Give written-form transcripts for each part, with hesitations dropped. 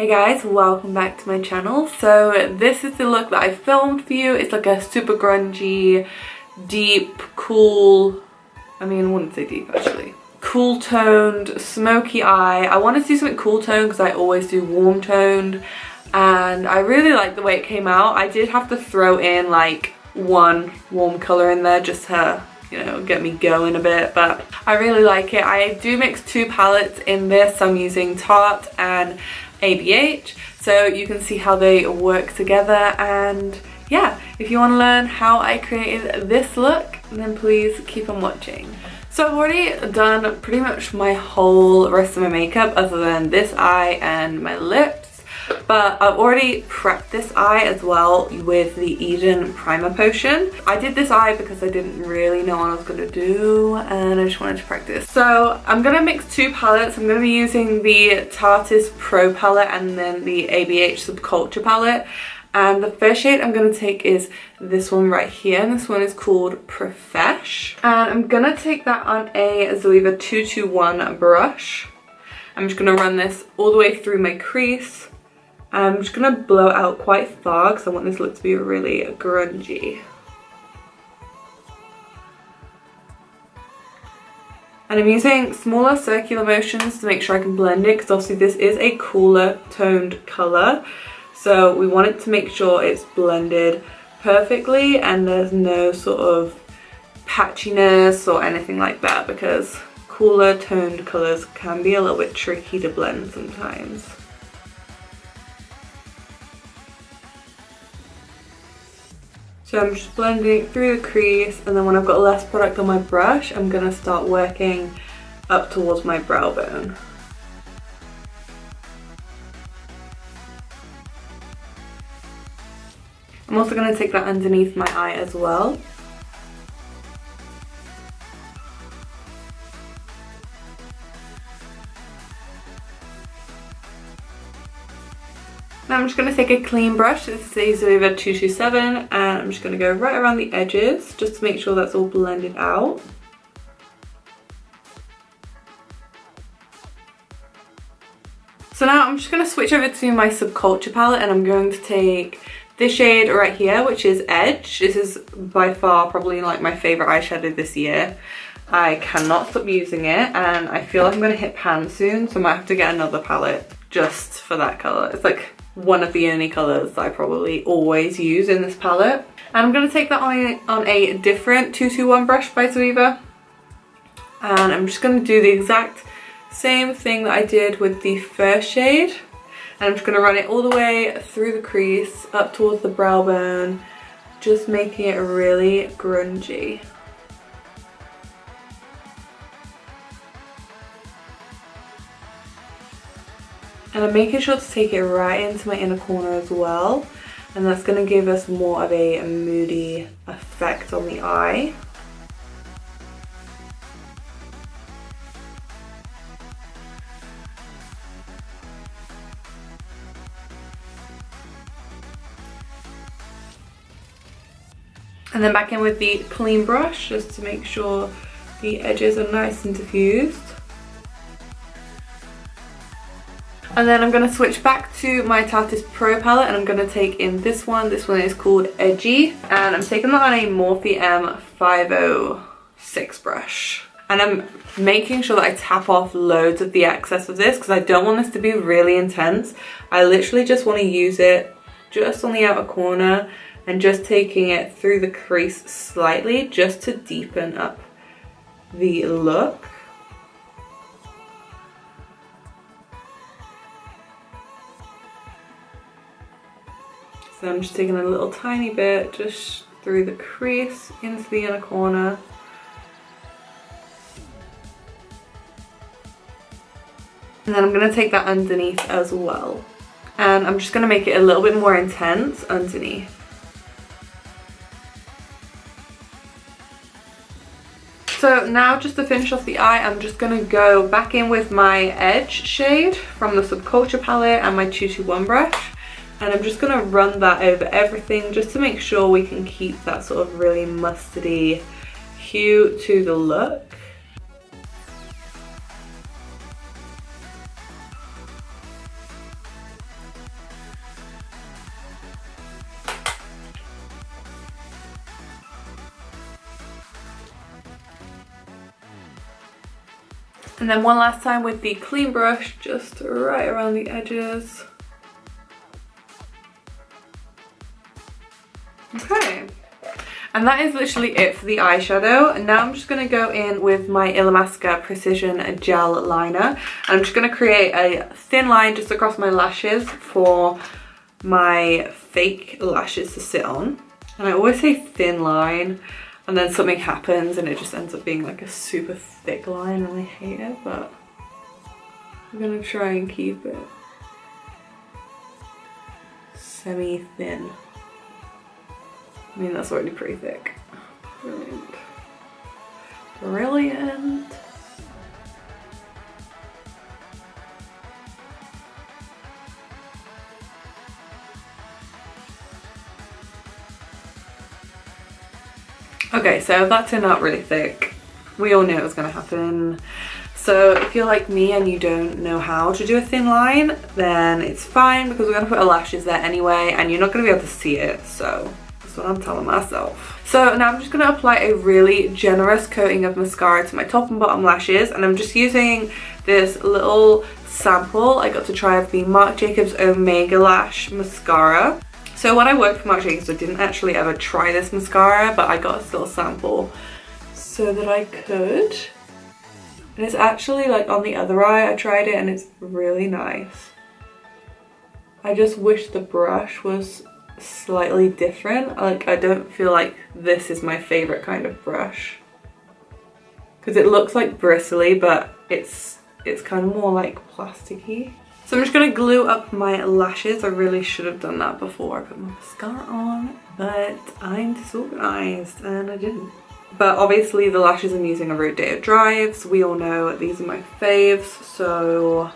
Hey guys, welcome back to my channel. So this is the look that I filmed for you. It's like a super grungy, deep, cool, I wouldn't say deep actually. Cool toned, smoky eye. I wanted to do something cool toned because I always do warm toned and I really like the way it came out. I did have to throw in like one warm colour in there just to, you know, get me going a bit, but I really like it. I do mix two palettes in this. I'm using Tarte and ABH, so you can see how they work together. And yeah, if you want to learn how I created this look, then please keep on watching. So I've already done pretty much my whole rest of my makeup other than this eye and my lips, but I've already prepped this eye as well with the Eden primer potion. I did this eye because I didn't really know what I was going to do and I just wanted to practice. So I'm going to mix two palettes. I'm going to be using the Tarte's Pro palette and then the ABH Subculture palette. And the first shade I'm going to take is this one right here, and this one is called Profesh. And I'm going to take that on a Zoeva 221 brush. I'm just going to run this all the way through my crease. I'm just going to blow it out quite far because I want this look to be really grungy. And I'm using smaller circular motions to make sure I can blend it because obviously this is a cooler toned colour. So we want it to make sure it's blended perfectly and there's no sort of patchiness or anything like that, because cooler toned colours can be a little bit tricky to blend sometimes. So I'm just blending it through the crease, and then when I've got less product on my brush, I'm going to start working up towards my brow bone. I'm also going to take that underneath my eye as well. Now I'm just going to take a clean brush. This is a Zoeva 227 and I'm just going to go right around the edges just to make sure that's all blended out. So now I'm just going to switch over to my Subculture palette and I'm going to take this shade right here, which is Edge. This is by far probably like my favourite eyeshadow this year. I cannot stop using it and I feel like I'm going to hit pan soon, so I might have to get another palette just for that colour. It's like one of the only colours that I probably always use in this palette. And I'm going to take that on a different 221 brush by Zoeva. And I'm just going to do the exact same thing that I did with the first shade. And I'm just going to run it all the way through the crease, up towards the brow bone, just making it really grungy. And I'm making sure to take it right into my inner corner as well. And that's going to give us more of a moody effect on the eye. And then back in with the clean brush just to make sure the edges are nice and diffused. And then I'm going to switch back to my Tarte's Pro palette and I'm going to take in this one. This one is called Edgy. And I'm taking that on a Morphe M506 brush. And I'm making sure that I tap off loads of the excess of this because I don't want this to be really intense. I literally just want to use it just on the outer corner and just taking it through the crease slightly just to deepen up the look. So I'm just taking a little tiny bit just through the crease into the inner corner. And then I'm going to take that underneath as well. And I'm just going to make it a little bit more intense underneath. So now just to finish off the eye, I'm just going to go back in with my Edge shade from the Subculture palette and my 221 brush. And I'm just going to run that over everything just to make sure we can keep that sort of really mustardy hue to the look. And then one last time with the clean brush, just right around the edges. Okay. And that is literally it for the eyeshadow. And now I'm just going to go in with my Illamasqua Precision Gel Liner. And I'm just going to create a thin line just across my lashes for my fake lashes to sit on. And I always say thin line and then something happens and it just ends up being like a super thick line and I hate it, but I'm going to try and keep it semi-thin. I mean, that's already pretty thick. Brilliant. Brilliant. Okay, so that turned out really thick. We all knew it was going to happen. So if you're like me and you don't know how to do a thin line, then it's fine because we're going to put our lashes there anyway and you're not going to be able to see it. So that's what I'm telling myself. So now I'm just going to apply a really generous coating of mascara to my top and bottom lashes, and I'm just using this little sample I got to try of the Marc Jacobs Omega Lash mascara. So when I worked for Marc Jacobs, I didn't actually ever try this mascara, but I got a little sample so that I could. And it's actually like on the other eye, I tried it and it's really nice. I just wish the brush was slightly different. Like, I don't feel like this is my favorite kind of brush because it looks like bristly, but it's kind of more like plasticky. So I'm just going to glue up my lashes. I really should have done that before I put my mascara on, but I'm disorganized and I didn't. But obviously the lashes I'm using are Root Data Drives. We all know these are my faves, so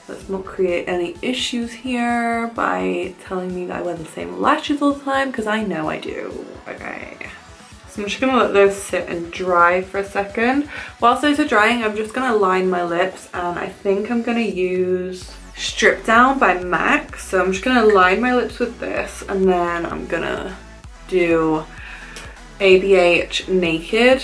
let's not create any issues here by telling me that I wear the same lashes all the time, because I know I do. Okay. So I'm just going to let those sit and dry for a second. Whilst those are drying, I'm just going to line my lips, and I think I'm going to use Strip Down by MAC. So I'm just going to line my lips with this, and then I'm going to do ABH Naked.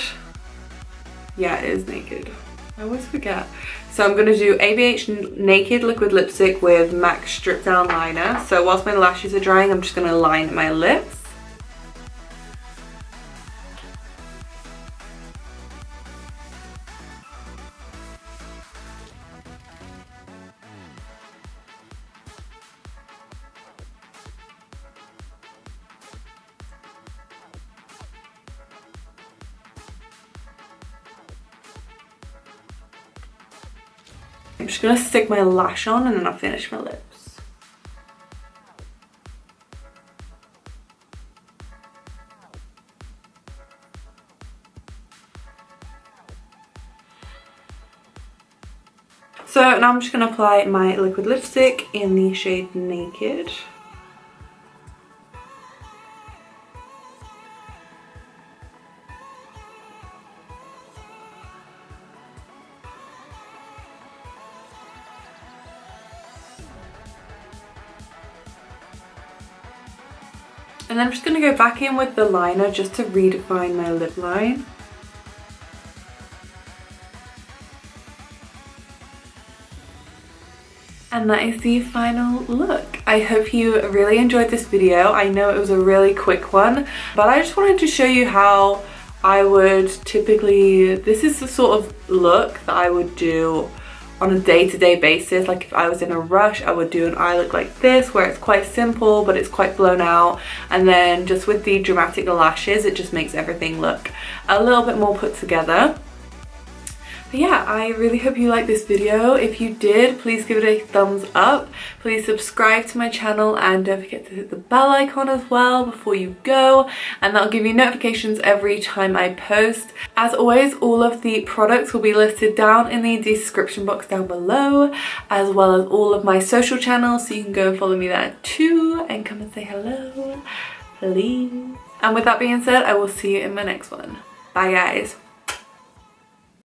Yeah, it is Naked. I always forget. So I'm going to do ABH Naked Liquid Lipstick with MAC Strip Down Liner. So whilst my lashes are drying, I'm just going to line my lips. I'm just going to stick my lash on and then I'll finish my lips. So now I'm just going to apply my liquid lipstick in the shade Naked. And then I'm just going to go back in with the liner just to redefine my lip line. And that is the final look. I hope you really enjoyed this video. I know it was a really quick one, but I just wanted to show you how I would typically, this is the sort of look that I would do on a day-to-day basis. Like if I was in a rush, I would do an eye look like this where it's quite simple but it's quite blown out, and then just with the dramatic lashes it just makes everything look a little bit more put together. But yeah, I really hope you liked this video. If you did, please give it a thumbs up. Please subscribe to my channel and don't forget to hit the bell icon as well before you go, and that'll give you notifications every time I post. As always, all of the products will be listed down in the description box down below, as well as all of my social channels, so you can go and follow me there too and come and say hello, please. And with that being said, I will see you in my next one. Bye guys.